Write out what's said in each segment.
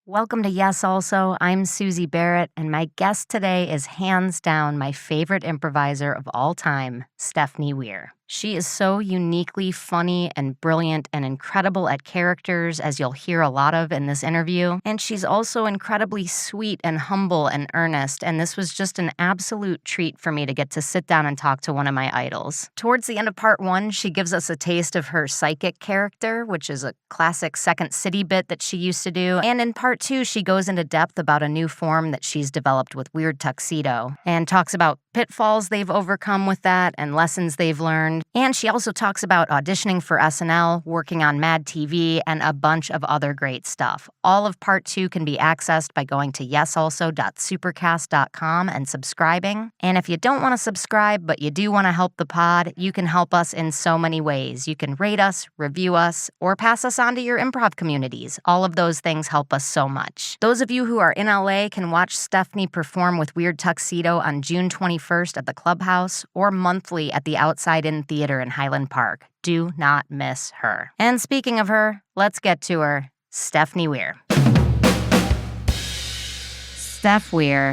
Welcome to Yes Also. I'm Suzi Barrett, and my guest today is hands down my favorite improviser of all time, Stephnie Weir. She is so uniquely funny and brilliant and incredible at characters, as you'll hear a lot of in this interview. And she's also incredibly sweet and humble and earnest, and this was just an absolute treat for me to get to sit down and talk to one of my idols. Towards the end of part one, she gives us a taste of her psychic character, which is a classic Second City bit that she used to do. And in part two, she goes into depth about a new form that she's developed with Weird Tuxedo and talks about pitfalls they've overcome with that and lessons they've learned. And she also talks about auditioning for SNL, working on MadTV, and a bunch of other great stuff. All of part two can be accessed by going to yesalso.supercast.com and subscribing. And if you don't want to subscribe, but you do want to help the pod, you can help us in so many ways. You can rate us, review us, or pass us on to your improv communities. All of those things help us so much. Those of you who are in LA can watch Stephnie perform with Weird Tuxedo on June 21st at the Clubhouse or monthly at the Outside In Theater in Highland Park. Do not miss her. And speaking of her, let's get to her, Stephnie Weir.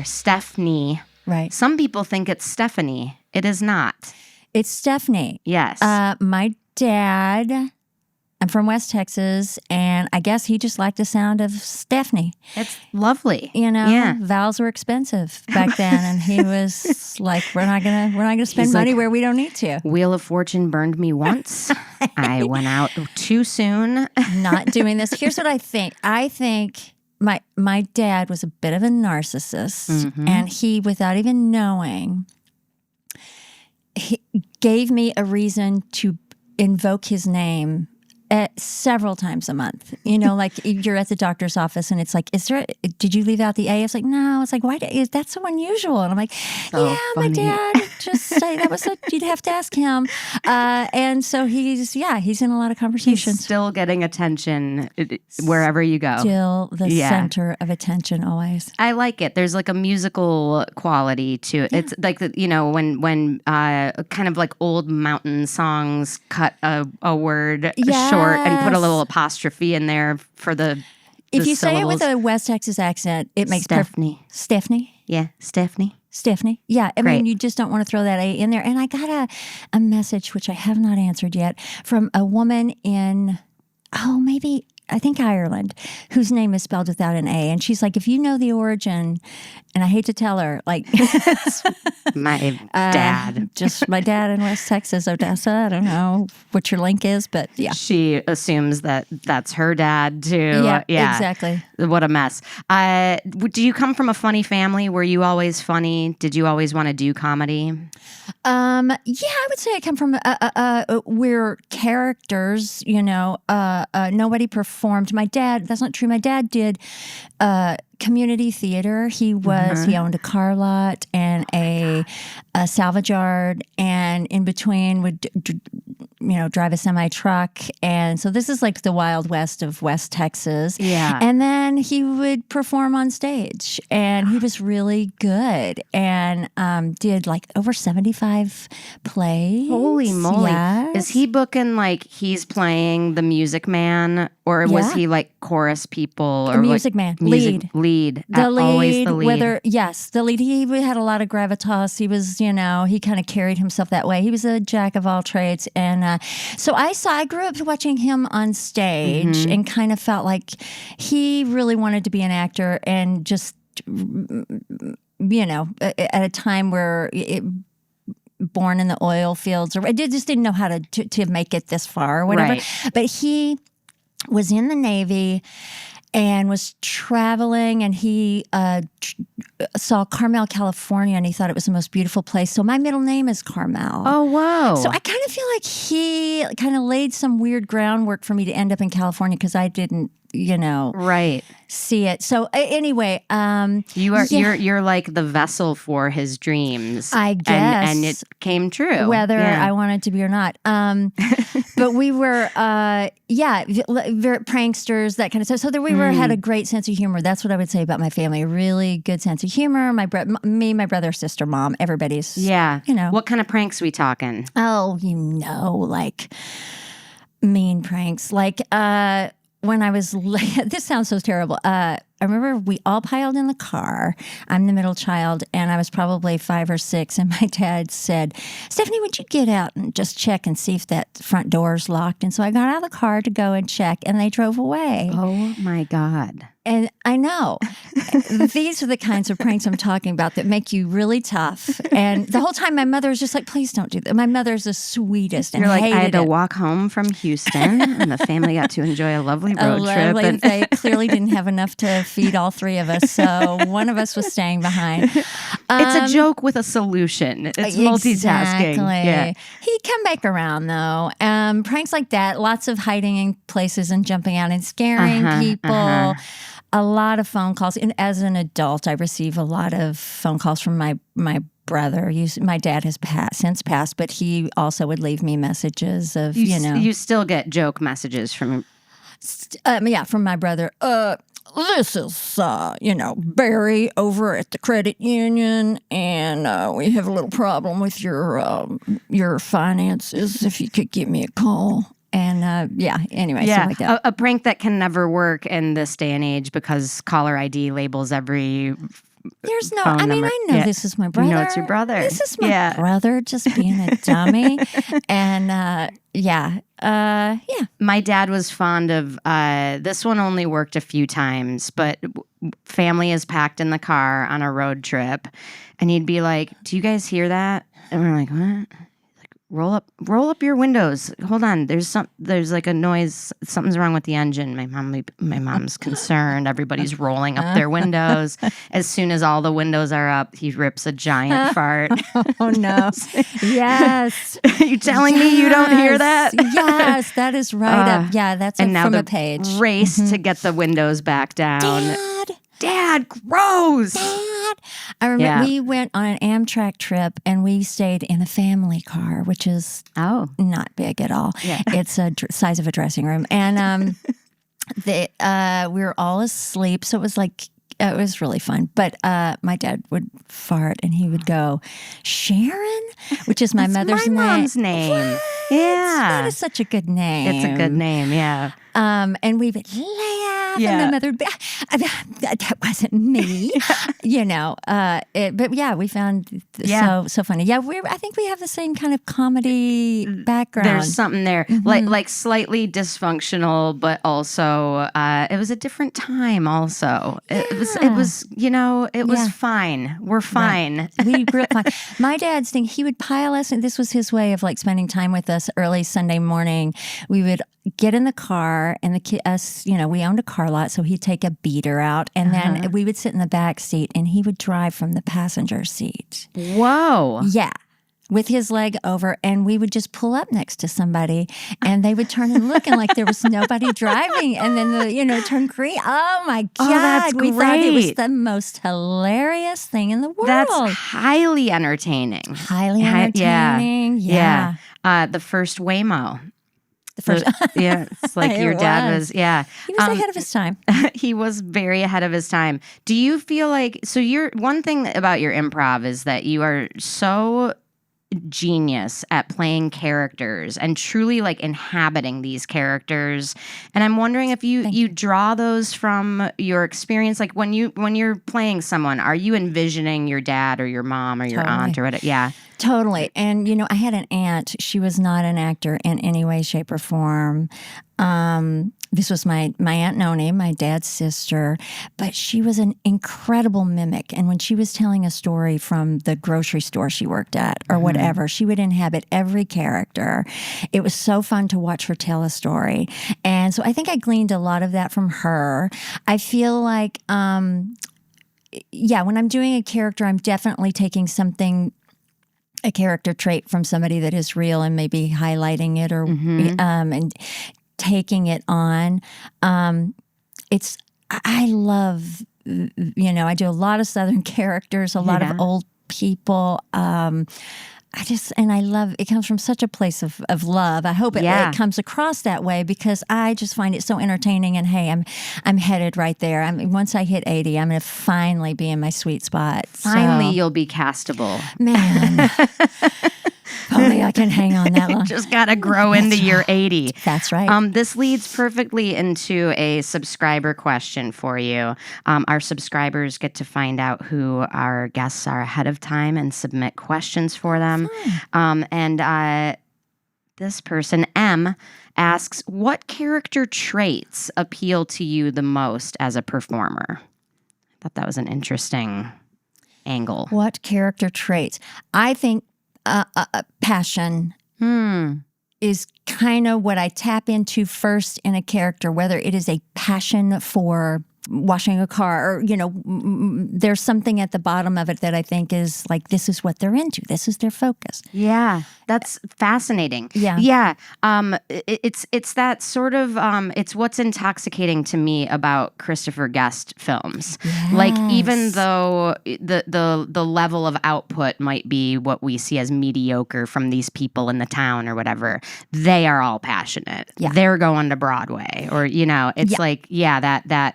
Stephnie. Right. Some people think it's Stephanie. It is not. It's Stephnie. Yes. My dad, I'm from West Texas, and I guess he just liked the sound of Stephnie. It's lovely. You know, Yeah. vowels were expensive back then, and he was like, "We're not gonna spend money where we don't need to." Wheel of Fortune burned me once. I went out too soon. Not doing this. Here's what I think. I think my dad was a bit of a narcissist, and he, without even knowing, he gave me a reason to invoke his name several times a month. You know, like you're at the doctor's office and it's like, did you leave out the A? It's like, no. It's like, why? That's so unusual. And I'm like, so funny. My dad just say that was you'd have to ask him. And so he's in a lot of conversations. He's still getting attention wherever you go. Still the center of attention always. I like it. There's like a musical quality to it. Yeah. It's like, when kind of like old mountain songs cut a word short and put a little apostrophe in there for the If you syllables. say it with a West Texas accent, it makes Stephnie. Stephnie? Yeah, Stephnie. Stephnie. Yeah, I Great. mean, you just don't want to throw that A in there. And I got a message, which I have not answered yet, from a woman in, I think Ireland, whose name is spelled without an A. And she's like, if you know the origin, and I hate to tell her, like... My dad. Just my dad in West Texas, Odessa. I don't know what your link is, but yeah. She assumes that that's her dad, too. Yeah, exactly. What a mess. Do you come from a funny family? Were you always funny? Did you always want to do comedy? I would say I come from we're characters, you know. Nobody performed. My dad, that's not true. My dad did community theater. He owned a car lot and a salvage yard, and in between would drive a semi truck. And so this is like the Wild West of West Texas. Yeah. And then he would perform on stage, and he was really good, and did like over 75 plays. Holy moly. Yes. Is he booking like he's playing the Music Man, or was he like chorus people? Or the Music Man. Lead. The lead. Always the lead. The lead. He had a lot of gravitas. He was, he kind of carried himself that way. He was a jack of all trades. And so I grew up watching him on stage and kind of felt like he really wanted to be an actor, and just, at a time where born in the oil fields, or I just didn't know how to make it this far or whatever. Right. But he was in the Navy and was traveling, and he saw Carmel, California, and he thought it was the most beautiful place. So my middle name is Carmel. Oh, whoa. So I kind of feel like he kind of laid some weird groundwork for me to end up in California, because I didn't, right, see it. So anyway, you're like the vessel for his dreams, I guess, and it came true, whether I wanted to be or not. But we were, very pranksters, that kind of stuff. So we had a great sense of humor. That's what I would say about my family. A really good sense of humor. My brother, sister, mom, everybody's. Yeah. What kind of pranks we talking? Oh, like mean pranks, like. When I was, this sounds so terrible. I I remember we all piled in the car. I'm the middle child, and I was probably 5 or 6, and my dad said, Stephnie, would you get out and just check and see if that front door is locked? And so I got out of the car to go and check, and they drove away. Oh, my God. And I know these are the kinds of pranks I'm talking about that make you really tough. And the whole time my mother was just like, please don't do that. My mother's the sweetest. And you're like, I had to it. walk home from Houston and the family got to enjoy a lovely road trip. And they clearly didn't have enough to feed all 3 of us. So one of us was staying behind. It's a joke with a solution. It's multitasking. Exactly. Yeah. He'd come back around though. Pranks like that, lots of hiding in places and jumping out and scaring people. A lot of phone calls. And as an adult, I receive a lot of phone calls from my brother. My dad has since passed, but he also would leave me messages of, You still get joke messages from... from my brother. This is, Barry over at the credit union, and we have a little problem with your finances. If you could give me a call. And anyway, something like that. A prank that can never work in this day and age because caller ID labels every There's no, phone I mean, number. I know this is my brother. You know it's your brother. This is my brother just being a dummy. And my dad was fond of, this one only worked a few times, but family is packed in the car on a road trip. And he'd be like, do you guys hear that? And we're like, what? Roll up your windows. Hold on. There's like a noise. Something's wrong with the engine. My mom's concerned. Everybody's rolling up their windows. As soon as all the windows are up, he rips a giant fart. Oh no. Yes. Are you telling me you don't hear that? Yes, that is right up. Yeah, that's and now from the a page. Race to get the windows back down. Dad, gross. Dad. I remember we went on an Amtrak trip and we stayed in a family car, which is not big at all. Yeah. It's a size of a dressing room. And we were all asleep. So it was like, it was really fun. But my dad would fart and he would go, Sharon, which is my mother's name. My mom's name. What? Yeah. That is such a good name. It's a good name, yeah. And we would laugh, and my mother would be, that wasn't me, but yeah, we found so funny. Yeah, I think we have the same kind of comedy background. There's something there, like slightly dysfunctional, but also it was a different time. Also, it was fine. We're fine. Right. We grew up fine. My dad's thing, he would pile us, and this was his way of like spending time with us early Sunday morning. We would get in the car, and we owned a car lot, so he'd take a beater out, and then we would sit in the back seat, and he would drive from the passenger seat. Whoa. Yeah. With his leg over, and we would just pull up next to somebody, and they would turn and look, and like there was nobody driving, and then turn green. Oh my God! That's we great. thought it was the most hilarious thing in the world. That's highly entertaining. Highly entertaining. Yeah. The first Waymo. The first, it's like your dad was. Yeah, he was ahead of his time. He was very ahead of his time. Do you feel like one thing about your improv is that you are so genius at playing characters and truly like inhabiting these characters, and I'm wondering if you draw those from your experience, like when you're playing someone, are you envisioning your dad or your mom or your aunt or whatever? Yeah, totally. And I had an aunt. She was not an actor in any way, shape, or form. This was my Aunt Noni, my dad's sister, but she was an incredible mimic. And when she was telling a story from the grocery store she worked at or whatever, she would inhabit every character. It was so fun to watch her tell a story. And so I think I gleaned a lot of that from her. I feel like, when I'm doing a character, I'm definitely taking a character trait from somebody that is real and maybe highlighting it or and taking it on. I love, I do a lot of Southern characters, a lot of old people. I love, it comes from such a place of love. I hope it comes across that way because I just find it so entertaining. And hey, I'm headed right there. Once I hit 80, I'm going to finally be in my sweet spot. Finally, you'll be castable. Man. Only I can hang on that long. Just got to grow into your 80. That's right. This leads perfectly into a subscriber question for you. Our subscribers get to find out who our guests are ahead of time and submit questions for them. This person, M, asks, what character traits appeal to you the most as a performer? I thought that was an interesting angle. What character traits? I think passion is kind of what I tap into first in a character, whether it is a passion for washing a car or, there's something at the bottom of it that I think is like, this is what they're into. This is their focus. Yeah, that's fascinating. Yeah. It's that sort of, it's what's intoxicating to me about Christopher Guest films. Yes. Like, even though the level of output might be what we see as mediocre from these people in the town or whatever, they are all passionate. Yeah. They're going to Broadway or, it's like, that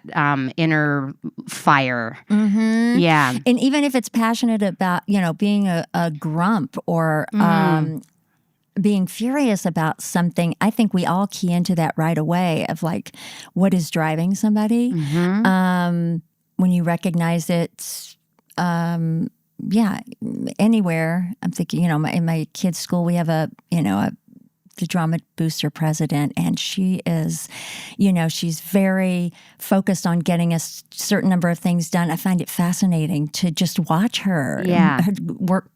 inner fire. Mm-hmm. Yeah. And even if it's passionate about, being a grump or being furious about something, I think we all key into that right away of like, what is driving somebody? Mm-hmm. When you recognize it, anywhere. I'm thinking, in my kids' school, we have the drama booster president, and she is, she's very focused on getting a certain number of things done. I find it fascinating to just watch her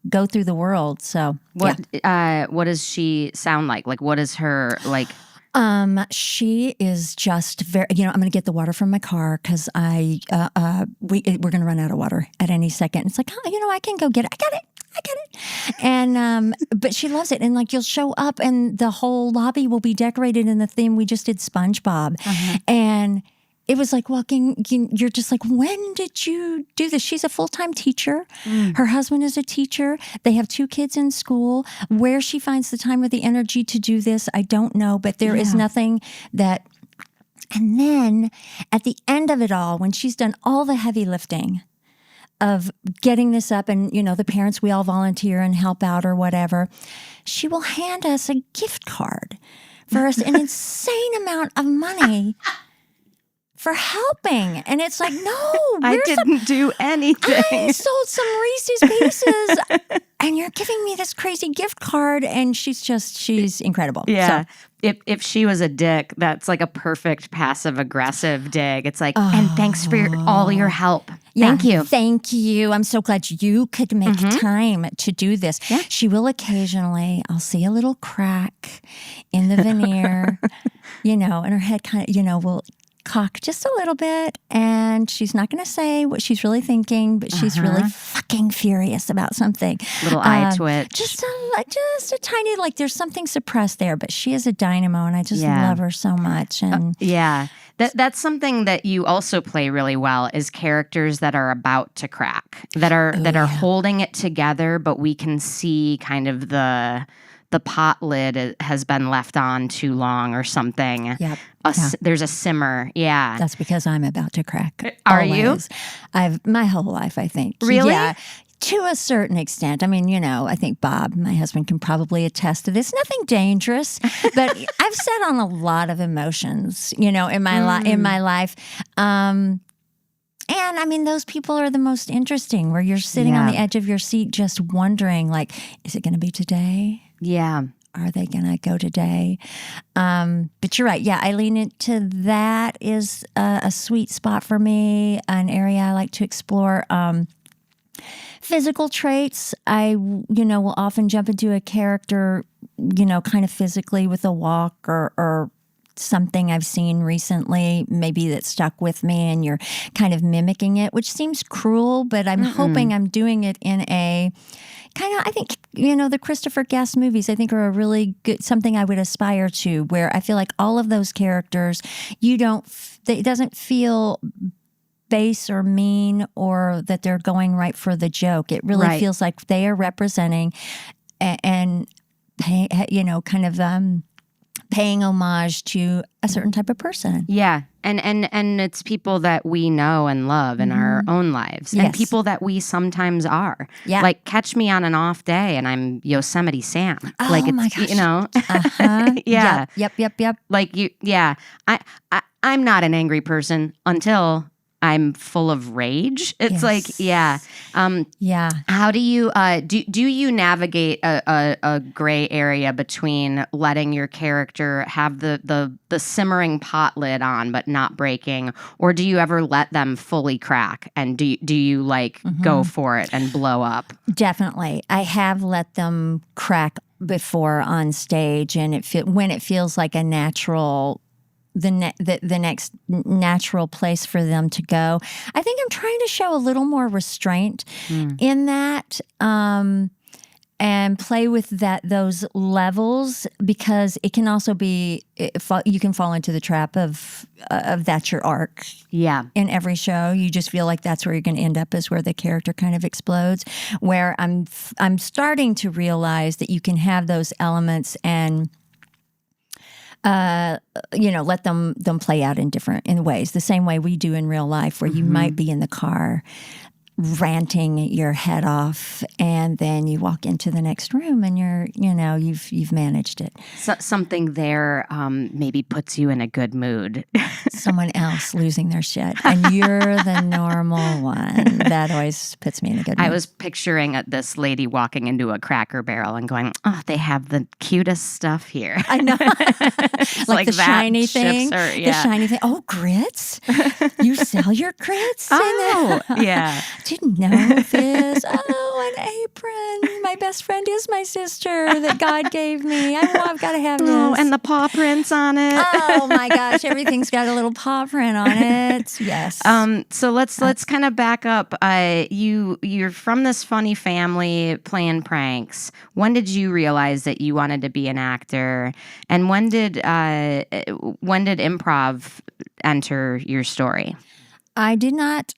go through the world. So what does she sound like? Like, what is her like? She is just very, I'm going to get the water from my car because we're going to run out of water at any second. It's like, I can go get it. I got it. And, but she loves it. And like, you'll show up and the whole lobby will be decorated in the theme. We just did SpongeBob. And it was like you're just like, when did you do this? She's a full-time teacher. Her husband is a teacher. They have 2 kids in school. Where she finds the time or the energy to do this, I don't know. But there is nothing that... And then at the end of it all, when she's done all the heavy lifting of getting this up and, the parents, we all volunteer and help out or whatever, she will hand us a gift card for us, an insane amount of money for helping. And it's like, no, I didn't do anything. I sold some Reese's Pieces and you're giving me this crazy gift card. And she's incredible. Yeah. So, if she was a dick, that's like a perfect passive aggressive dig. It's like, and thanks for all your help. Thank you. Thank you. I'm so glad you could make time to do this. Yeah. She will occasionally, I'll see a little crack in the veneer, and her head kind of, will cock just a little bit, and she's not going to say what she's really thinking, but she's really fucking furious about something. Little eye twitch. Just a tiny, like there's something suppressed there, but she is a dynamo, and I just love her so much. And that's something that you also play really well is characters that are about to crack, that are holding it together, but we can see kind of the pot lid has been left on too long or something. Yep. There's a simmer. Yeah. That's because I'm about to crack. Are always. you? I've my whole life, I think. Really? Yeah. To a certain extent. I mean, I think Bob, my husband, can probably attest to this. Nothing dangerous, but I've sat on a lot of emotions, in my life. And I mean, those people are the most interesting, where you're sitting on the edge of your seat just wondering, like, is it going to be today? Yeah. Are they going to go today? But you're right. Yeah, I lean into that is a sweet spot for me, an area I like to explore. Physical traits, I, will often jump into a character, kind of physically with a walk or something I've seen recently, maybe that stuck with me, and you're kind of mimicking it, which seems cruel, but I'm hoping I'm doing it in a kind of, I think, the Christopher Guest movies, I think, are a really good, something I would aspire to, where I feel like all of those characters, it doesn't feel base or mean or that they're going right for the joke. It really feels like they are representing and kind of paying homage to a certain type of person. Yeah. And it's people that we know and love in our own lives. And people that we sometimes are. Yeah. Like, catch me on an off day and I'm Yosemite Sam. Oh, like, it's, my gosh. you know. Yeah. Yep. Like, I'm not an angry person until I'm full of rage. It's like, how do you do you navigate a gray area between letting your character have the simmering pot lid on but not breaking, or do you ever let them fully crack, and do you like go for it and blow up? Definitely. I have let them crack before on stage, and when it feels like a natural the next natural place for them to go. I think I'm trying to show a little more restraint in that, and play with those levels, because it can also be you can fall into the trap of that's your arc. Yeah. In every show, you just feel like that's where you're going to end up, is where the character kind of explodes. Where I'm starting to realize that you can have those elements and let them play out in ways, the same way we do in real life, where you might be in the car ranting your head off, and then you walk into the next room and you've managed it. So, something there maybe puts you in a good mood. Someone else losing their shit, and you're the normal one. That always puts me in a good mood. I was picturing this lady walking into a Cracker Barrel and going, "Oh, they have the cutest stuff here." I know. like the shiny thing. The shiny thing. Oh, grits? You sell your grits? Oh, yeah. Didn't know this. Oh, an apron. My best friend is my sister that God gave me. I've got to have this. Oh, and the paw prints on it. Oh my gosh, everything's got a little paw print on it. Yes. So let's kind of back up. You're from this funny family playing pranks. When did you realize that you wanted to be an actor? And when did improv enter your story? I did not.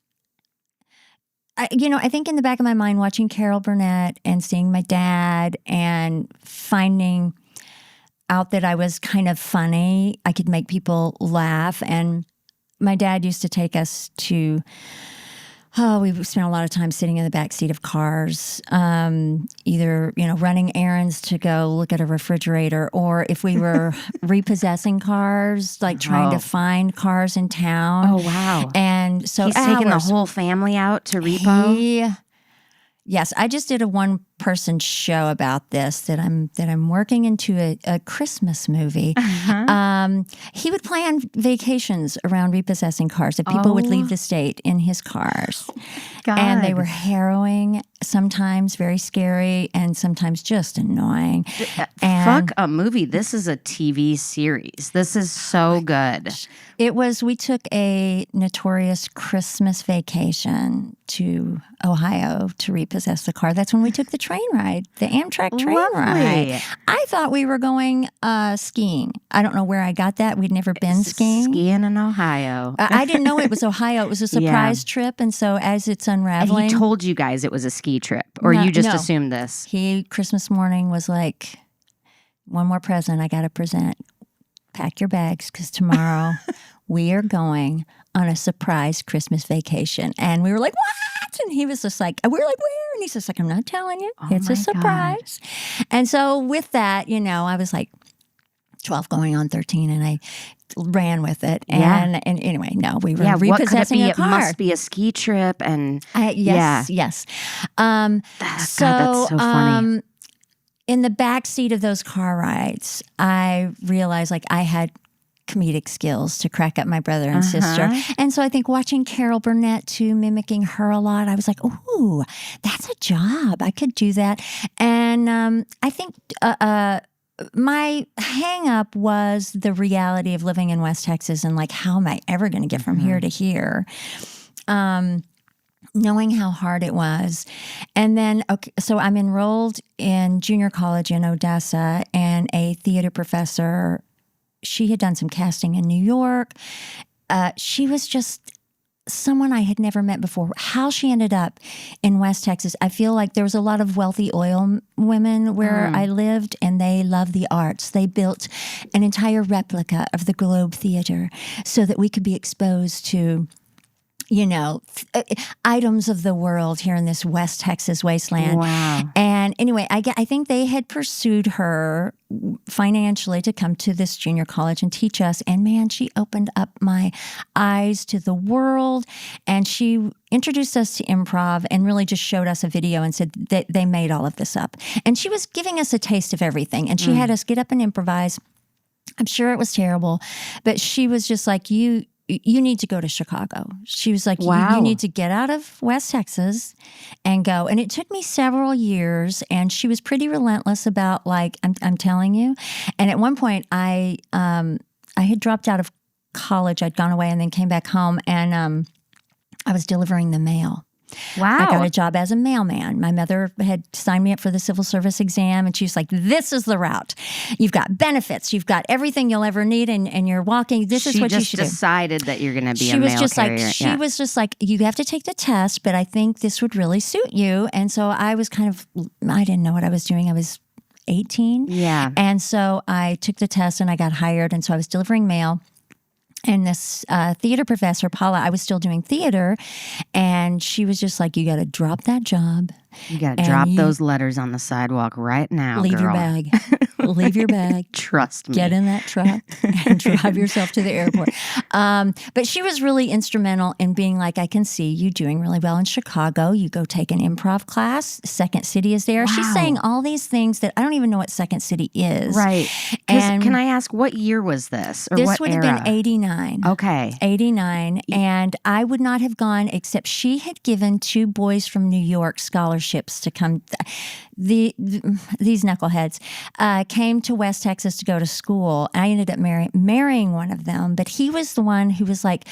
I think in the back of my mind, watching Carol Burnett and seeing my dad and finding out that I was kind of funny, I could make people laugh. And my dad used to take us to, we spent a lot of time sitting in the back seat of cars, either, running errands to go look at a refrigerator, or if we were repossessing cars, like trying to find cars in town. Oh, wow. And so he's taking the whole family out to repo? Yes, I just did a one-person show about this that I'm working into a Christmas movie. He would plan vacations around repossessing cars. That people would leave the state in his cars, and they were harrowing, sometimes very scary, and sometimes just annoying. Fuck a movie! This is a TV series. This is so good. It was. We took a notorious Christmas vacation to Ohio to repossess the car. That's when we took the train ride, the Amtrak train ride. I thought we were going skiing. I don't know where I got that. We'd never been skiing. Skiing in Ohio. I didn't know it was Ohio. It was a surprise trip, and so as it's unraveling, and he told you guys it was a ski trip, or you just assumed this? He Christmas morning was like, "One more present I got to present. Pack your bags, because tomorrow we are going on a surprise Christmas vacation." And we were like, "What?" And he was just like, we were like, "Where?" And he's just like, "I'm not telling you. It's a surprise." God. And so with that, I was like 12 going on 13, and I ran with it. And anyway, no, we were repossessing a car. It must be a ski trip. And yes. God, that's so funny. In the back seat of those car rides, I realized I had comedic skills to crack up my brother and sister. And so I think watching Carol Burnett too, mimicking her a lot, I was like, ooh, that's a job. I could do that. And I think my hang up was the reality of living in West Texas and how am I ever going to get from here to here? Knowing how hard it was. And then, so I'm enrolled in junior college in Odessa, and a theater professor, she had done some casting in New York. She was just someone I had never met before. How she ended up in West Texas. I feel like there was a lot of wealthy oil women where I lived, and they loved the arts. They built an entire replica of the Globe Theater so that we could be exposed to, items of the world here in this West Texas wasteland. Wow. And anyway, I think they had pursued her financially to come to this junior college and teach us. And man, she opened up my eyes to the world. And she introduced us to improv and really just showed us a video and said that they made all of this up. And she was giving us a taste of everything. And she had us get up and improvise. I'm sure it was terrible, but she was just like, you need to go to Chicago. She was like, you need to get out of West Texas and go. And it took me several years, and she was pretty relentless about, like, I'm telling you. And at one point, I had dropped out of college. I'd gone away and then came back home, and I was delivering the mail. Wow. I got a job as a mailman. My mother had signed me up for the civil service exam, and she was like, this is the route. You've got benefits. You've got everything you'll ever need, and you're walking. This is what you should do. She just decided that you're going to be a mail carrier. She was just like, you have to take the test, but I think this would really suit you. And so I was I didn't know what I was doing. I was 18. Yeah. And so I took the test, and I got hired. And so I was delivering mail. And this theater professor, Paula, I was still doing theater, and she was just like, you got to drop that job. You got to drop those letters on the sidewalk right now, Leave girl. your bag. Leave your bag. Trust me. Get in that truck and drive yourself to the airport. But she was really instrumental in being like, I can see you doing really well in Chicago. You go take an improv class. Second City is there. Wow. She's saying all these things that I don't even know what Second City is. Right. And can I ask, what year was this? Or this what would era? have been 89. Okay. 89. And I would not have gone, except she had given 2 boys from New York scholarships to come. These knuckleheads came to West Texas to go to school. I ended up marrying one of them, but he was the one who was like,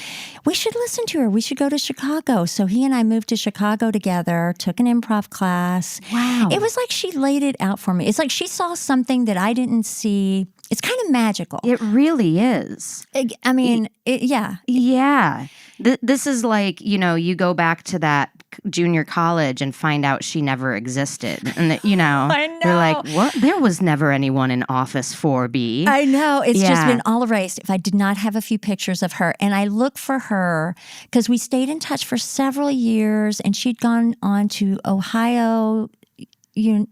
we should listen to her. We should go to Chicago. So he and I moved to Chicago together, took an improv class. Wow. It was like she laid it out for me. It's like she saw something that I didn't see. It's kind of magical. It really is. I mean, yeah. Yeah. This is like, you go back to that junior college and find out she never existed. And, I know. They're like, what? There was never anyone in Office 4B. I know. It's just been all erased. If I did not have a few pictures of her. And I look for her because we stayed in touch for several years, and she'd gone on to Ohio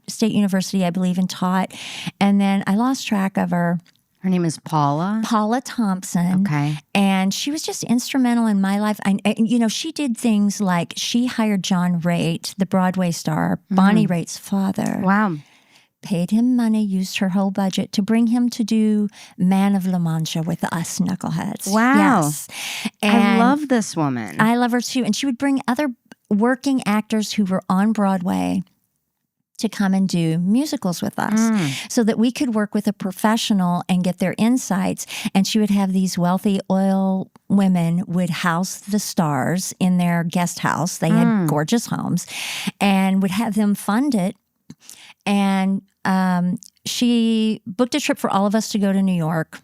State University, I believe, and taught. And then I lost track of her. Her name is Paula? Paula Thompson. Okay. And she was just instrumental in my life. She did things like she hired John Raitt, the Broadway star, Bonnie Raitt's father. Wow. Paid him money, used her whole budget to bring him to do Man of La Mancha with us knuckleheads. Wow. Yes. I love this woman. I love her too. And she would bring other working actors who were on Broadway to come and do musicals with us so that we could work with a professional and get their insights. And she would have these wealthy oil women would house the stars in their guest house. They had gorgeous homes and would have them fund it. And she booked a trip for all of us to go to New York.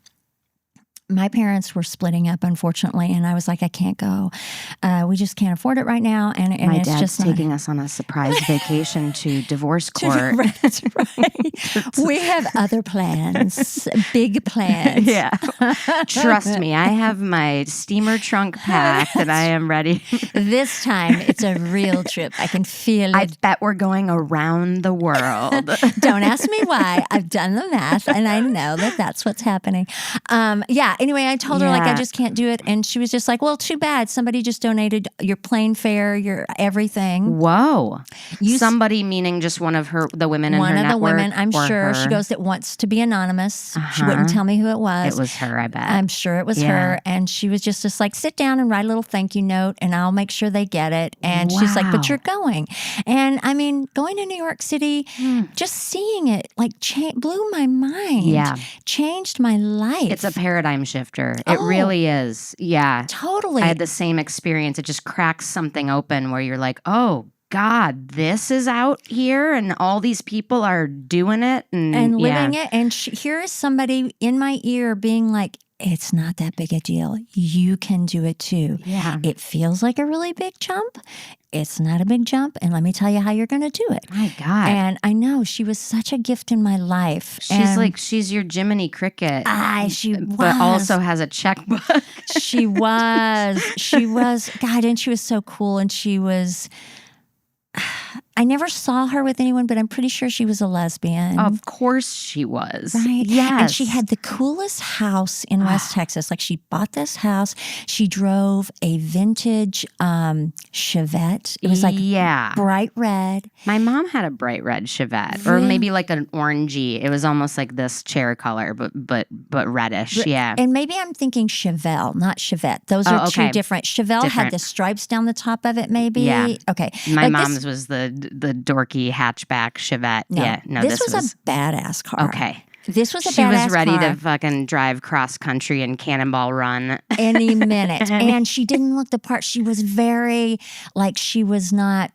My parents were splitting up, unfortunately, and I was like, I can't go. We just can't afford it right now. And My it's dad's just taking us on a surprise vacation to divorce court. That's right. We have other plans, big plans. Yeah. Trust me, I have my steamer trunk packed and I am ready. This time, it's a real trip. I can feel it. I bet we're going around the world. Don't ask me why. I've done the math, and I know that that's what's happening. Anyway, I told her, like, I just can't do it. And she was just like, well, too bad. Somebody just donated your plane fare, your everything. Whoa. Somebody meaning just one of the women in her network? One of the women, I'm sure. She goes, that wants to be anonymous. She wouldn't tell me who it was. It was her, I bet. I'm sure it was her. And she was just like, sit down and write a little thank you note, and I'll make sure they get it. And she's like, but you're going. And I mean, going to New York City, just seeing it, like, blew my mind. Yeah. Changed my life. It's a paradigm shifter. It really is. Yeah. Totally. I had the same experience. It just cracks something open where you're like, oh, God, this is out here and all these people are doing it. And living it. And here is somebody in my ear being like, it's not that big a deal. You can do it too. Yeah. It feels like a really big jump. It's not a big jump. And let me tell you how you're going to do it. My God. And I know she was such a gift in my life. She's your Jiminy Cricket. She was. But also has a checkbook. She was. God, and she was so cool. And she was... I never saw her with anyone, but I'm pretty sure she was a lesbian. Of course she was. Right? Yes. And she had the coolest house in West Texas. Like, she bought this house. She drove a vintage Chevette. It was like bright red. My mom had a bright red Chevette, or maybe like an orangey. It was almost like this chair color, but reddish. Yeah. And maybe I'm thinking Chevelle, not Chevette. Those are two different. Chevelle had the stripes down the top of it, maybe. Yeah. Okay. My mom's was the dorky hatchback Chevette. This was a badass car. Okay. This was a badass car. She was ready to fucking drive cross country and Cannonball Run any minute. And she didn't look the part. She was very, like, she was not...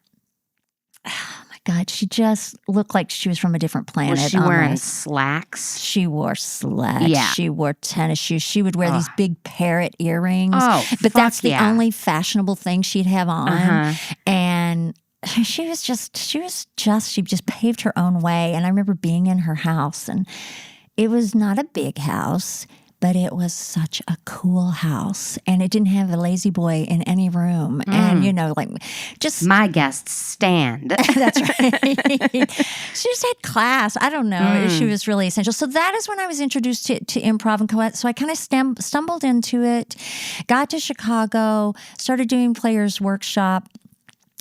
Oh my God, she just looked like she was from a different planet. Was she wearing slacks? She wore slacks. Yeah. She wore tennis shoes. She would wear these big parrot earrings. Oh, but that's the only fashionable thing she'd have on. And she just paved her own way. And I remember being in her house, and it was not a big house, but it was such a cool house. And it didn't have a lazy boy in any room. And, just... My guests stand. That's right. She just had class. I don't know. She was really essential. So that is when I was introduced to improv and co-ed. So I kind of stumbled into it, got to Chicago, started doing Players Workshop,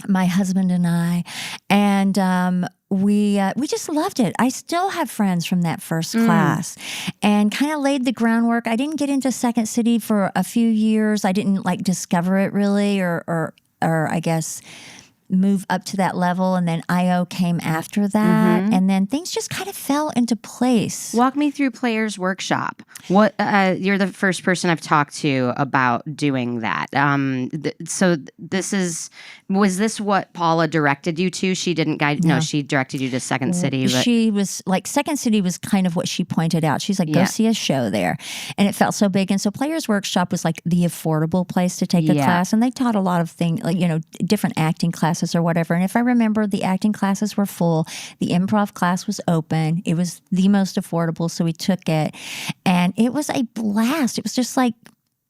my husband and I, and we just loved it. I still have friends from that first class, and kind of laid the groundwork. I didn't get into Second City for a few years. I didn't discover it really, or I guess move up to that level, and then IO came after that, and then things just kind of fell into place. Walk me through Players Workshop. What you're the first person I've talked to about doing that. So was this what Paula directed you to? She didn't guide. No, she directed you to Second City. But she was like, Second City was kind of what she pointed out. She's like, go see a show there, and it felt so big. And so Players Workshop was like the affordable place to take a class, and they taught a lot of things, like different acting classes or whatever. And if I remember, the acting classes were full. The improv class was open. It was the most affordable, so we took it. And it was a blast. It was just like,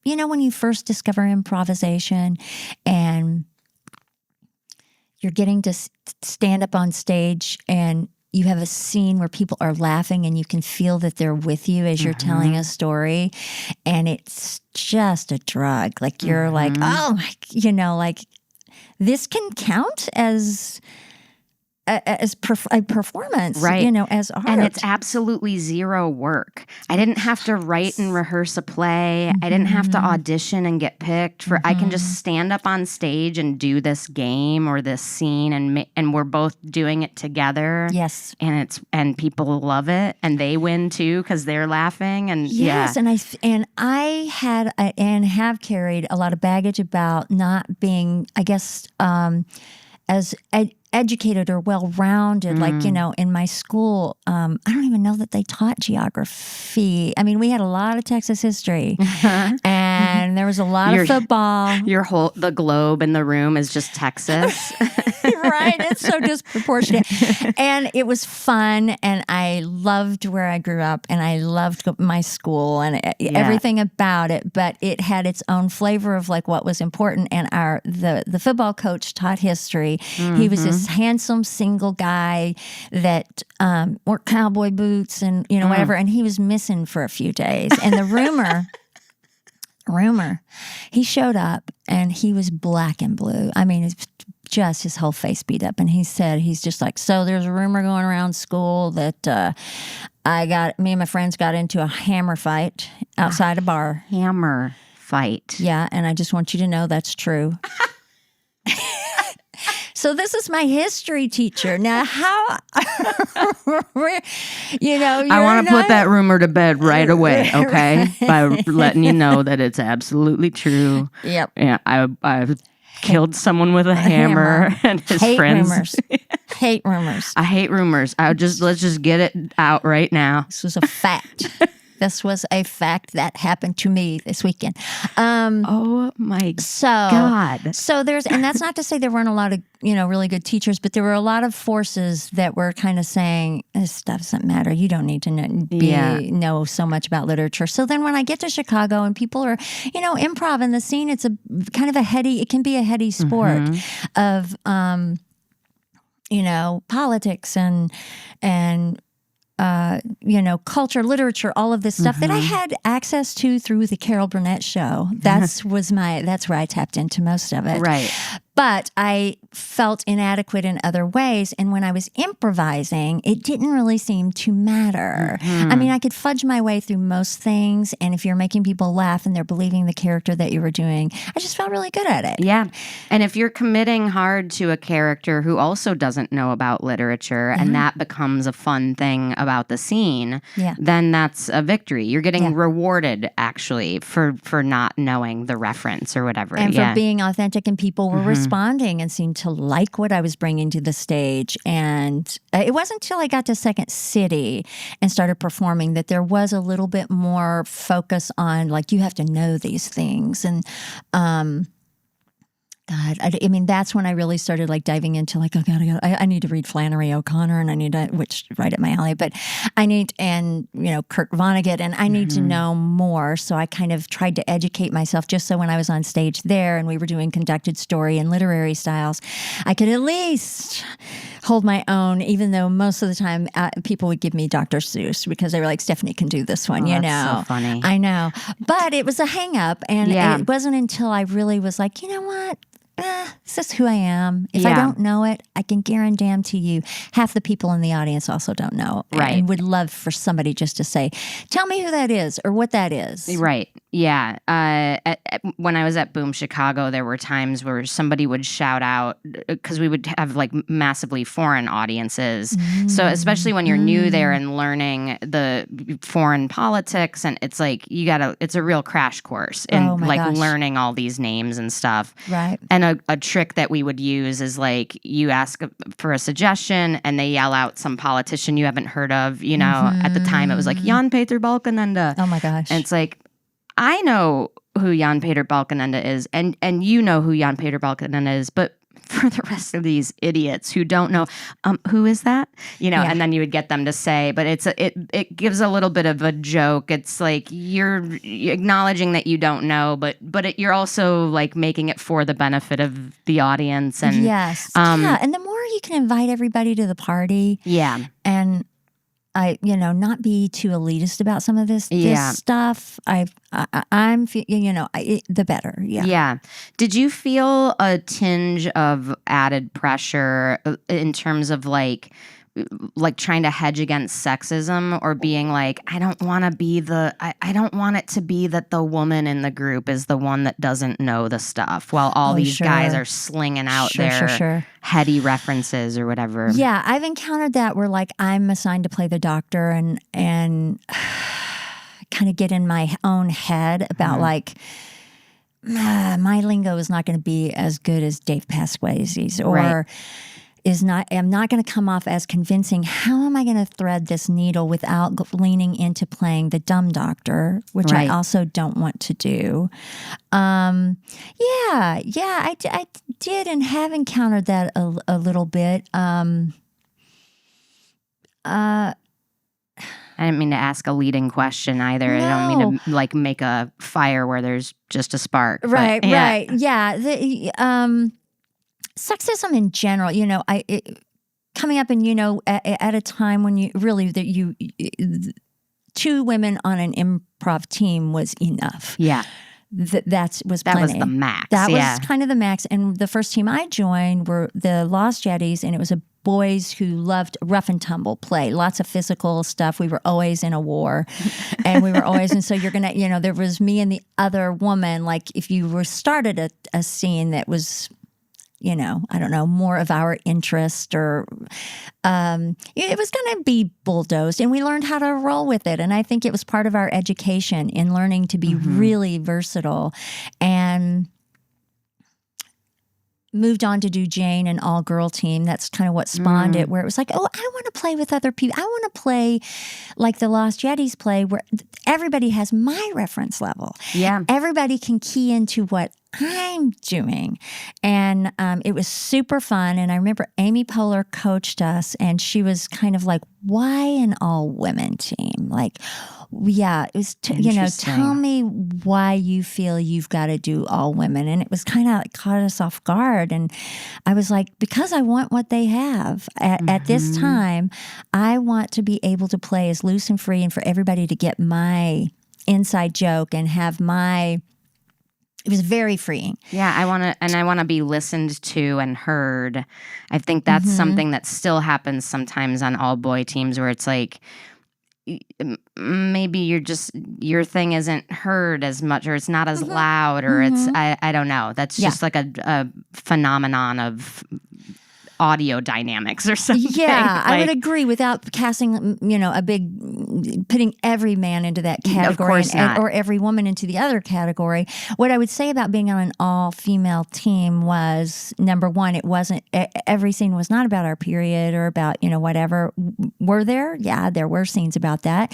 when you first discover improvisation and you're getting to stand up on stage and you have a scene where people are laughing and you can feel that they're with you as you're telling a story. And it's just a drug. Like, you're like, oh my, this can count as a performance, right? As art. And it's absolutely zero work. I didn't have to write and rehearse a play. I didn't have to audition and get picked for. I can just stand up on stage and do this game or this scene, and we're both doing it together. Yes, and people love it, and they win too because they're laughing. And and I had and have carried a lot of baggage about not being, I guess, as educated or well-rounded, like, in my school, I don't even know that they taught geography. I mean, we had a lot of Texas history, and there was a lot of football. The globe in the room is just Texas. Right? It's so disproportionate. And it was fun, and I loved where I grew up, and I loved my school and everything about it, but it had its own flavor of like what was important. And the football coach taught history. He was this handsome single guy that wore cowboy boots and whatever, and he was missing for a few days. And the rumor, he showed up and he was black and blue. I mean, it's just his whole face beat up. And he said, he's just like, so there's a rumor going around school that me and my friends got into a hammer fight outside a bar. Hammer fight. Yeah, and I just want you to know that's true. So this is my history teacher. Now, how, I want to put that rumor to bed right away, okay? By letting you know that it's absolutely true. Yep. Yeah, I've killed someone with a hammer and his friends. Rumors. Hate rumors. I hate rumors. Let's just get it out right now. This was a fact. This was a fact that happened to me this weekend. Oh my God. So and that's not to say there weren't a lot of, really good teachers, but there were a lot of forces that were kind of saying, this stuff doesn't matter. You don't need to know so much about literature. So then when I get to Chicago and people are, improv in the scene, it's a kind of it can be a heady sport of, politics and culture, literature, all of this stuff that I had access to through the Carol Burnett show. That's where I tapped into most of it. Right. But I felt inadequate in other ways. And when I was improvising, it didn't really seem to matter. I mean, I could fudge my way through most things. And if you're making people laugh and they're believing the character that you were doing, I just felt really good at it. Yeah. And if you're committing hard to a character who also doesn't know about literature and that becomes a fun thing about the scene, then that's a victory. You're getting rewarded, actually, for not knowing the reference or whatever. And for being authentic, and people were responding and seemed to like what I was bringing to the stage. And it wasn't until I got to Second City and started performing that there was a little bit more focus on, like, you have to know these things. And God, I mean, that's when I really started like diving into like, oh God, I need to read Flannery O'Connor, and I need to, which right at my alley, but I need, and Kurt Vonnegut, and I need to know more. So I kind of tried to educate myself just so when I was on stage there and we were doing conducted story and literary styles, I could at least hold my own, even though most of the time people would give me Dr. Seuss because they were like, Stephnie can do this one, That's so funny. I know. But it was a hang up, and it wasn't until I really was like, you know what? This is who I am. If I don't know it, I can guarantee you half the people in the audience also don't know. Right. And would love for somebody just to say, tell me who that is or what that is. Right. Yeah. When I was at Boom Chicago, there were times where somebody would shout out, because we would have like massively foreign audiences. So especially when you're new there and learning the foreign politics, and it's like it's a real crash course in learning all these names and stuff. Right. And a trick that we would use is like you ask for a suggestion and they yell out some politician you haven't heard of. At the time it was like Jan Peter Balkenende. Oh my gosh. And it's like, I know who Jan Peter Balkenende is, and you know who Jan Peter Balkenende is, but for the rest of these idiots who don't know, who is that? And then you would get them to say, but it gives a little bit of a joke. It's like you're acknowledging that you don't know, but you're also like making it for the benefit of the audience. And yes, and the more you can invite everybody to the party, and not be too elitist about some of this stuff. I'm the better. Yeah. Yeah. Did you feel a tinge of added pressure in terms of like trying to hedge against sexism, or being like, I don't want it to be that the woman in the group is the one that doesn't know the stuff while all these guys are slinging out their heady references or whatever? Yeah, I've encountered that where like I'm assigned to play the doctor and kind of get in my own head about like, my lingo is not going to be as good as Dave Pasquazi's, or I'm not going to come off as convincing. How am I going to thread this needle without leaning into playing the dumb doctor, which I also don't want to do. I did and have encountered that a little bit. I didn't mean to ask a leading question either. No. I don't mean to like make a fire where there's just a spark. Right. Yeah. Sexism in general, coming up and, at a time when two women on an improv team was enough. Yeah. That was plenty. That was the max. That was kind of the max. And the first team I joined were the Lost Jetties, and it was a boys who loved rough and tumble play, lots of physical stuff. We were always in a war, and and so you're going to, there was me and the other woman. Like if you were started a scene that was, I don't know, more of our interest, or it was going to be bulldozed, and we learned how to roll with it. And I think it was part of our education in learning to be really versatile. And moved on to do Jane, an all-girl team. That's kind of what spawned it, where it was like, oh, I want to play with other people. I want to play like the Lost Yetis play, where everybody has my reference level. Yeah. Everybody can key into what I'm doing. And it was super fun. And I remember Amy Poehler coached us, and she was kind of like, why an all-women team? Like, yeah, it was, tell me why you feel you've got to do all women. And it was kind of caught us off guard. And I was like, because I want what they have at this time. I want to be able to play as loose and free, and for everybody to get my inside joke and have my... It was very freeing. Yeah, I want to be listened to and heard. I think that's something that still happens sometimes on all boy teams, where it's like, maybe your thing isn't heard as much, or it's not as loud, or it's I don't know. That's just like a phenomenon of audio dynamics or something. Yeah, I would agree, without casting, putting every man into that category, of course not. Or every woman into the other category. What I would say about being on an all-female team was, number one, it wasn't, every scene was not about our period or about, whatever. Were there? Yeah, there were scenes about that.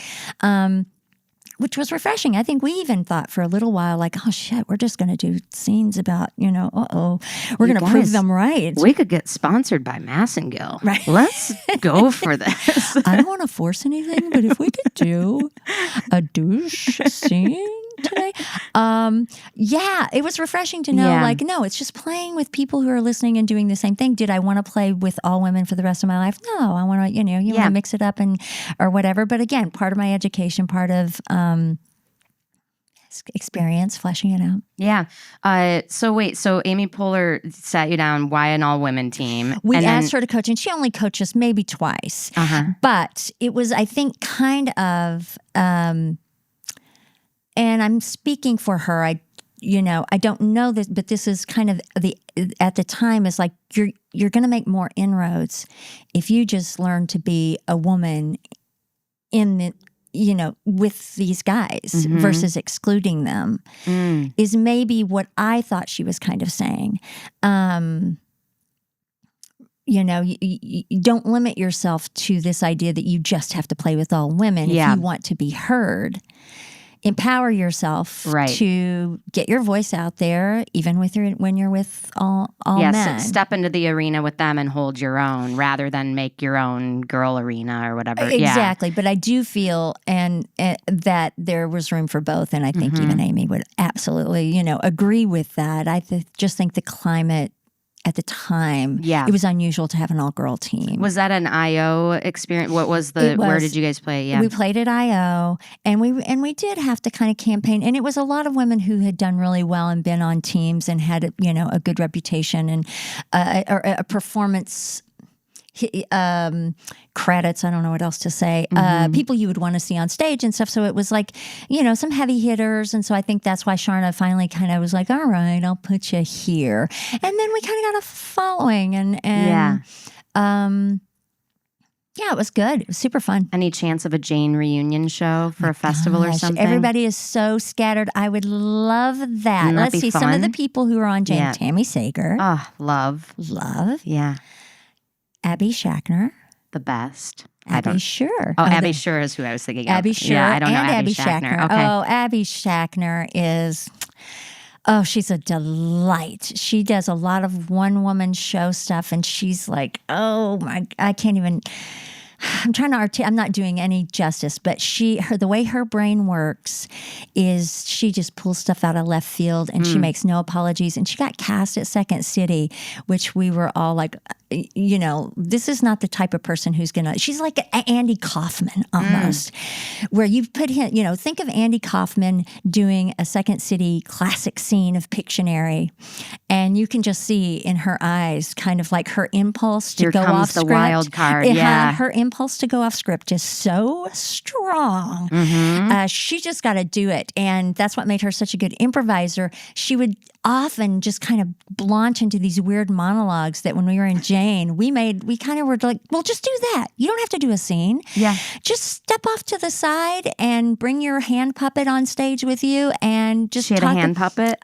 Which was refreshing. I think we even thought for a little while, like, oh shit, we're just going to do scenes about, we're going to prove them right. We could get sponsored by Massengill. Right. Let's go for this. I don't want to force anything, but if we could do a douche scene today. Yeah, it was refreshing to know, like, no, it's just playing with people who are listening and doing the same thing. Did I want to play with all women for the rest of my life? No, I want to, you want to mix it up or whatever. But again, part of my education, part of experience, fleshing it out. Yeah. So Amy Poehler sat you down, why an all-women team? We asked her to coach, and she only coached us maybe twice. But it was, I think, kind of... and I'm speaking for her. I don't know this, but this is kind of at the time is like, you're going to make more inroads if you just learn to be a woman in the, with these guys versus excluding them is maybe what I thought she was kind of saying. You don't limit yourself to this idea that you just have to play with all women if you want to be heard. Empower yourself to get your voice out there, even when you're with all men. Yes, step into the arena with them and hold your own, rather than make your own girl arena or whatever. Exactly, but I do feel that there was room for both, and I think even Amy would absolutely, agree with that. I just think the climate at the time, it was unusual to have an all-girl team. Was that an IO experience? What was where did you guys play? Yeah. We played at IO, and we did have to kind of campaign, and it was a lot of women who had done really well and been on teams and had, a good reputation and or a performance credits. I don't know what else to say. People you would want to see on stage and stuff. So it was like, some heavy hitters. And so I think that's why Sharna finally kind of was like, all right, I'll put you here. And then we kind of got a following it was good. It was super fun. Any chance of a Jane reunion show for a festival or something? Everybody is so scattered. I would love that. Let's see. Fun? Some of the people who are on Jane. Yeah. Tammy Sager. Oh, love. Yeah. Abby Schachner. The best. Abby Sure. Oh, Abby Sure is who I was thinking of. Abby Sure. Yeah, I don't know Abby Schachner. Okay. Oh, Abby Schachner is... Oh, she's a delight. She does a lot of one-woman show stuff, and she's like, oh my... I can't even... I'm trying to I'm not doing any justice, but the way her brain works is she just pulls stuff out of left field, and she makes no apologies. And she got cast at Second City, which we were all like, this is not the type of person who's she's like Andy Kaufman almost, where you put him, think of Andy Kaufman doing a Second City classic scene of Pictionary, and you can just see in her eyes kind of like her impulse to go off script. Here comes the wild card, Her impulse to go off script is so strong. She just got to do it. And that's what made her such a good improviser. She would often just kind of launch into these weird monologues that when we were in Jane, we kind of were like, well, just do that. You don't have to do a scene. Yeah. Just step off to the side and bring your hand puppet on stage with you and just She had a hand puppet?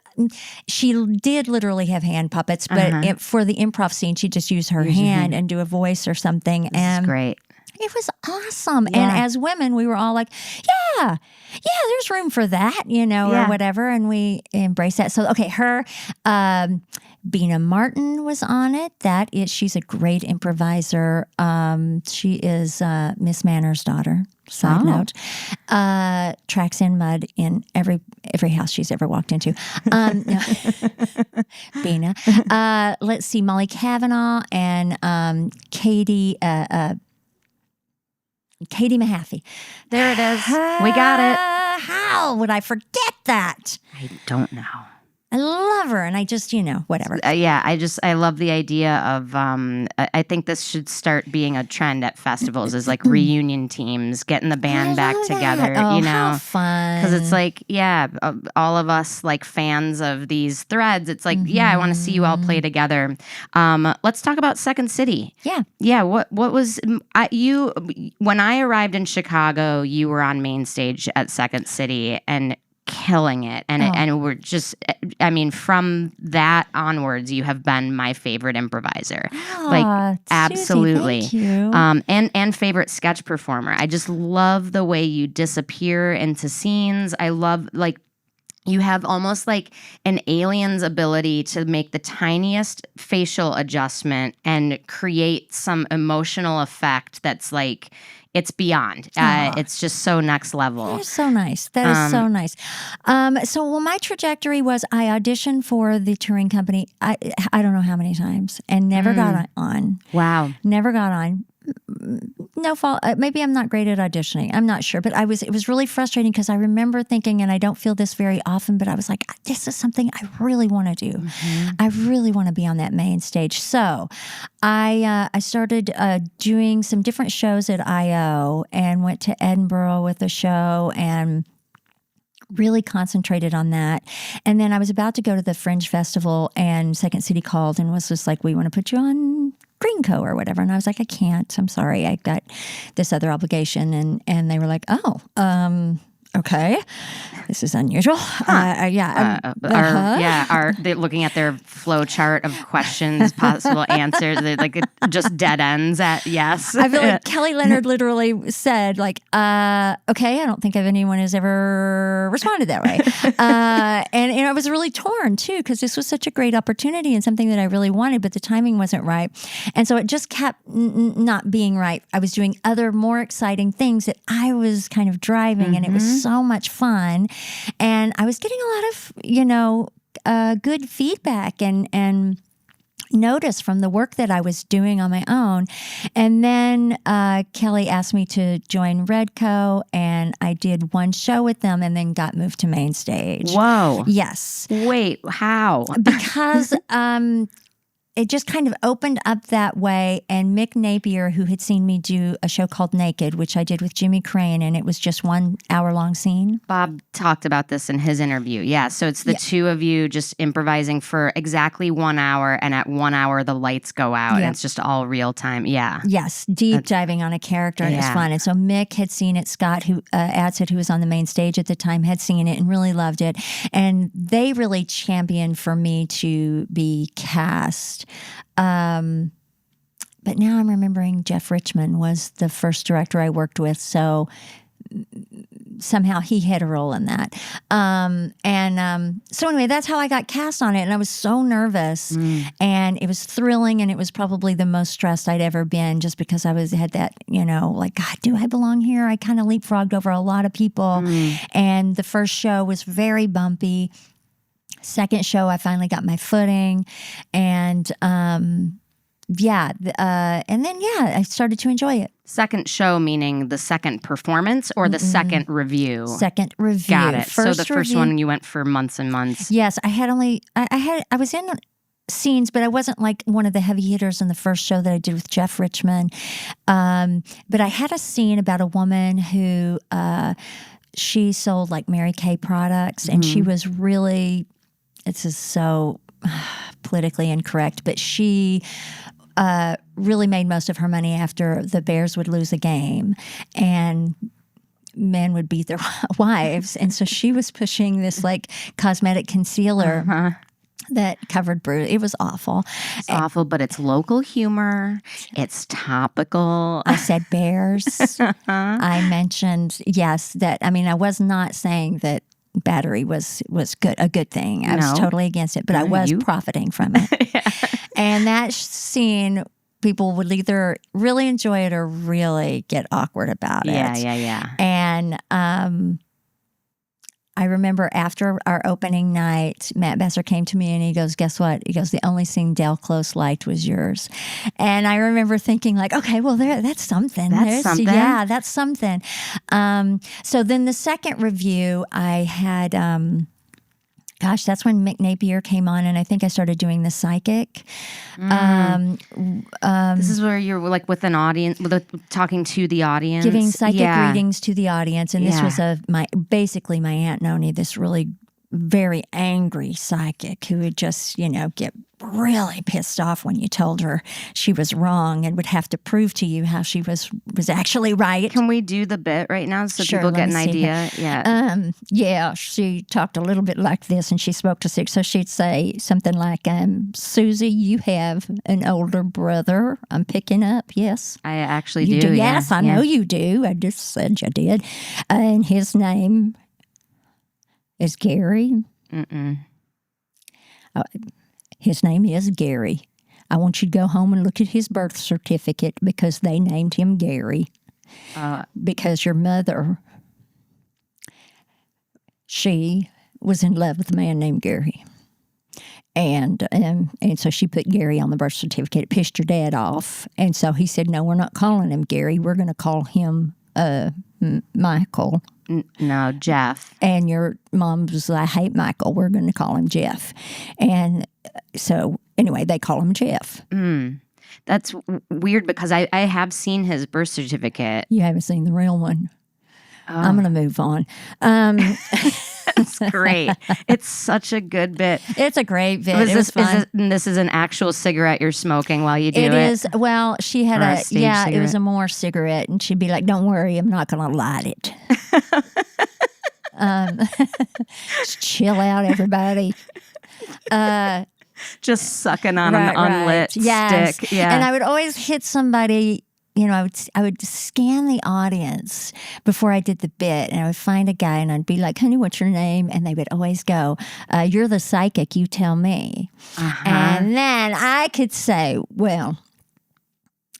she did literally have hand puppets, but for the improv scene, she just used her hand and do a voice or something. This is great. It was awesome. Yeah. And as women, we were all like, yeah, there's room for that, or whatever. And we embraced that. So, okay, her, Bina Martin was on it. She's a great improviser. She is Miss Manner's daughter. Side note, tracks in mud in every house she's ever walked into. Bina. Let's see, Molly Cavanaugh and Katie Mahaffey. There it is. We got it. How would I forget that? I don't know. I love her, and I just, whatever. I love the idea of, I think this should start being a trend at festivals is like reunion teams, getting the band back together, how fun. Because it's like, all of us like fans of these threads, it's like, I want to see you all play together. Let's talk about Second City. Yeah. Yeah, what was, when I arrived in Chicago, you were on Mainstage at Second City, and killing it. And we're just, from that onwards, you have been my favorite improviser. Absolutely. Suzi, thank you. And favorite sketch performer. I just love the way you disappear into scenes. I love, you have almost like an alien's ability to make the tiniest facial adjustment and create some emotional effect that's like, it's beyond. It's just so next level. That is so nice. That is so nice. My trajectory was I auditioned for the touring company, I don't know how many times, and never got on. Wow. Never got on. No fault. Maybe I'm not great at auditioning. I'm not sure, but it was really frustrating because I remember thinking, and I don't feel this very often, but I was like, this is something I really want to do. I really want to be on that main stage. So I started doing some different shows at I.O. and went to Edinburgh with a show and really concentrated on that. And then I was about to go to the Fringe Festival, and Second City called and was just like, we want to put you on Greenco or whatever. And I was like, I can't. I'm sorry. I've got this other obligation. And they were like, okay. This is unusual. They're looking at their flow chart of questions, possible answers. They're like just dead ends at yes. I feel like Kelly Leonard literally said, okay, I don't think anyone has ever responded that way. And I was really torn too, because this was such a great opportunity and something that I really wanted, but the timing wasn't right. And so it just kept not being right. I was doing other more exciting things that I was kind of driving, and it was so much fun. And I was getting a lot of, good feedback and notice from the work that I was doing on my own. And then Kelly asked me to join Redco, and I did one show with them and then got moved to Mainstage. Whoa. Yes. Wait, how? Because it just kind of opened up that way. And Mick Napier, who had seen me do a show called Naked, which I did with Jimmy Crane, and it was just 1 hour-long scene. Bob talked about this in his interview. Yeah, so it's the two of you just improvising for exactly 1 hour, and at 1 hour the lights go out, and it's just all real time. Yeah. Yes, deep diving on a character, and it was fun. And so Mick had seen it. Scott, who Adsit, who was on the main stage at the time, had seen it and really loved it. And they really championed for me to be cast. But now I'm remembering Jeff Richman was the first director I worked with, so somehow he had a role in that. So anyway, that's how I got cast on it, and I was so nervous, and it was thrilling, and it was probably the most stressed I'd ever been, just because I had that, God, do I belong here? I kind of leapfrogged over a lot of people, and the first show was very bumpy. Second show, I finally got my footing, and and then I started to enjoy it. Second show meaning the second performance or the second review? Second review. Got it. So the first one you went for months and months. Yes, I was in scenes, but I wasn't like one of the heavy hitters in the first show that I did with Jeff Richman. But I had a scene about a woman who she sold like Mary Kay products, and she was really, this is so politically incorrect, but she really made most of her money after the Bears would lose a game. And men would beat their wives. And so she was pushing this like cosmetic concealer that covered bruise. It was awful. It's awful, but it's local humor. It's topical. I said bears. I mentioned, yes, that, I mean, I was not saying that battery was a good thing. I was totally against it, but I was profiting from it. Yeah. And that scene, people would either really enjoy it or really get awkward about it. Yeah. And I remember after our opening night, Matt Besser came to me and he goes, guess what? He goes, the only scene Del Close liked was yours. And I remember thinking like, okay, well, that's something. That's something. Yeah, that's something. So then the second review I had, that's when Mick Napier came on, and I think I started doing the psychic. This is where you're like with an audience, talking to the audience, giving psychic readings to the audience, and this was basically my Aunt Noni, this really very angry psychic who would just get really pissed off when you told her she was wrong and would have to prove to you how she was actually right. Can we do the bit right now so sure, people get an idea? Yeah. She talked a little bit like this, and she spoke to six. So she'd say something like, Suzi, you have an older brother. I'm picking up. Yes, I actually you do. Yes, I know you do. I just said you did. And his name is Gary. His name is Gary. I want you to go home and look at his birth certificate because they named him Gary. Because your mother, she was in love with a man named Gary. And so she put Gary on the birth certificate. It pissed your dad off. And so he said, no, we're not calling him Gary. We're going to call him Michael. No, Jeff. And your mom was like, I hate Michael. We're going to call him Jeff. And so anyway, they call him Jeff. That's weird because I have seen his birth certificate. You haven't seen the real one. I'm going to move on. It's great. It's such a good bit. It's a great bit. It was fun. This is an actual cigarette you're smoking while you do it? It is. Well, she had cigarette? It was a more cigarette. And she'd be like, don't worry, I'm not going to light it. Just chill out, everybody. Just sucking on an unlit stick. Yeah. And I would always hit somebody. I would scan the audience before I did the bit, and I would find a guy, and I'd be like, honey, what's your name? And they would always go, you're the psychic, you tell me. And then I could say, well,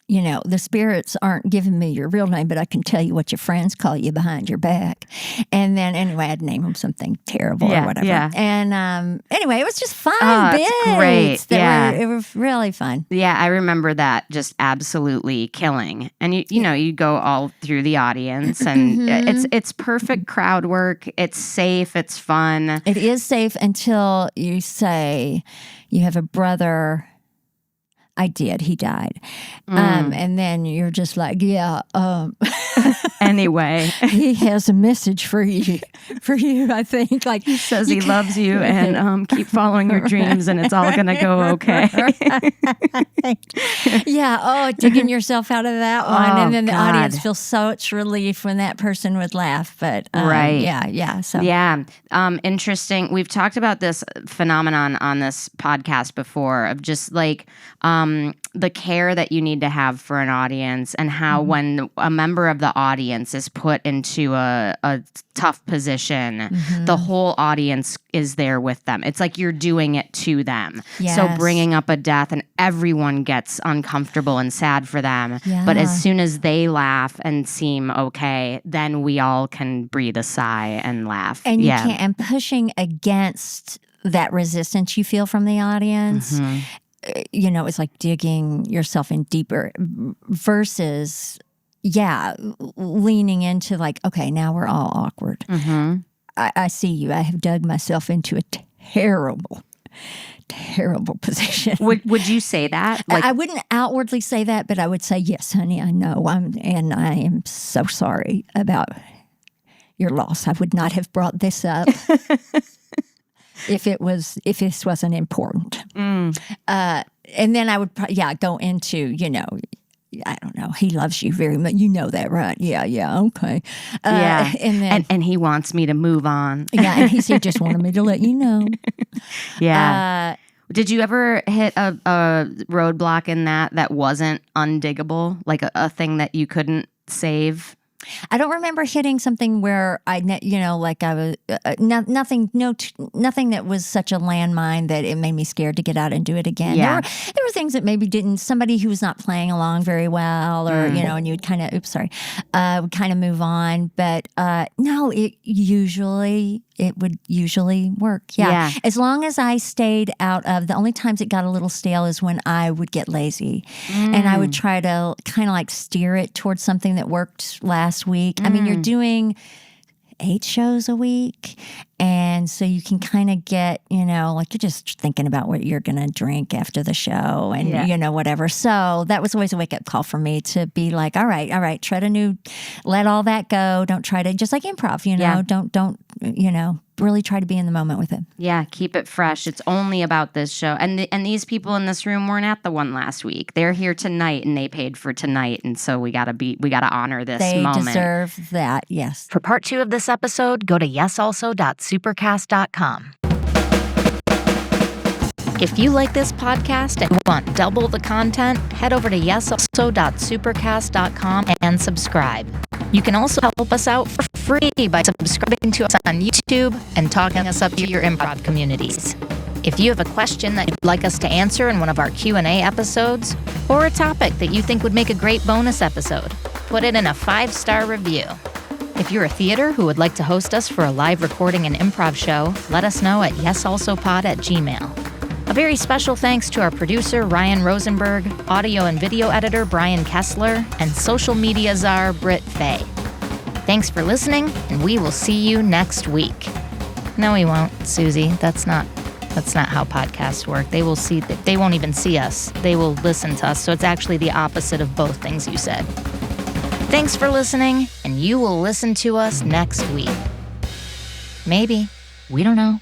the spirits aren't giving me your real name, but I can tell you what your friends call you behind your back. And then anyway, I'd name them something terrible or whatever. Yeah. And anyway, it was just fun. It's great. It was really fun. Yeah, I remember that just absolutely killing. And you go all through the audience, and it's perfect crowd work. It's safe. It's fun. It is safe until you say you have a brother. I did. He died. And then you're just like, anyway. He has a message for you, I think. Like he says he loves you and keep following your dreams and it's all going to go okay. Digging yourself out of that one. And then the God. audience feels such relief when that person would laugh. But right. Yeah. So interesting. We've talked about this phenomenon on this podcast before of just like the care that you need to have for an audience, and how when a member of the audience is put into a tough position, the whole audience is there with them. It's like you're doing it to them. Yes. So bringing up a death and everyone gets uncomfortable and sad for them. Yeah. But as soon as they laugh and seem okay, then we all can breathe a sigh and laugh. And you can't, and pushing against that resistance you feel from the audience. It's like digging yourself in deeper versus, leaning into like, okay, now we're all awkward. I see you. I have dug myself into a terrible position. Would you say that? Like, I wouldn't outwardly say that, but I would say, yes, honey, I know. And I am so sorry about your loss. I would not have brought this up. If this wasn't important. And then I would, go into, I don't know. He loves you very much. You know that, right? Yeah, okay. Yeah. And then, and he wants me to move on. yeah, and he said, just wanted me to let you know. Yeah. Did you ever hit a roadblock in that wasn't undiggable? Like a thing that you couldn't save? I don't remember hitting something where like I was nothing that was such a landmine that it made me scared to get out and do it again. Yeah. There were things that maybe didn't. Somebody who was not playing along very well, or and you would kind of would kind of move on. But no, it would usually work. Yeah. As long as I stayed out of, the only times it got a little stale is when I would get lazy. And I would try to kind of like steer it towards something that worked last week. I mean, you're doing 8 shows a week. And so you can kind of get, like you're just thinking about what you're going to drink after the show and, whatever. So that was always a wake up call for me to be like, all right, let all that go. Don't try to, just like improv, don't, really try to be in the moment with it. Yeah, keep it fresh. It's only about this show. And these people in this room weren't at the one last week. They're here tonight and they paid for tonight. And so we gotta honor this moment. They deserve that, yes. For part 2 of this episode, go to yesalso.supercast.com. If you like this podcast and want double the content, head over to yesalso.supercast.com and subscribe. You can also help us out for free by subscribing to us on YouTube and talking us up to your improv communities. If you have a question that you'd like us to answer in one of our Q&A episodes, or a topic that you think would make a great bonus episode, put it in a 5-star review. If you're a theater who would like to host us for a live recording and improv show, let us know at yesalsopod@gmail.com. A very special thanks to our producer, Ryan Rosenberg, audio and video editor, Brian Kessler, and social media czar, Britt, Faye. Thanks for listening, and we will see you next week. No, we won't, Suzi. That's not how podcasts work. They won't even see us. They will listen to us, so it's actually the opposite of both things you said. Thanks for listening, and you will listen to us next week. Maybe. We don't know.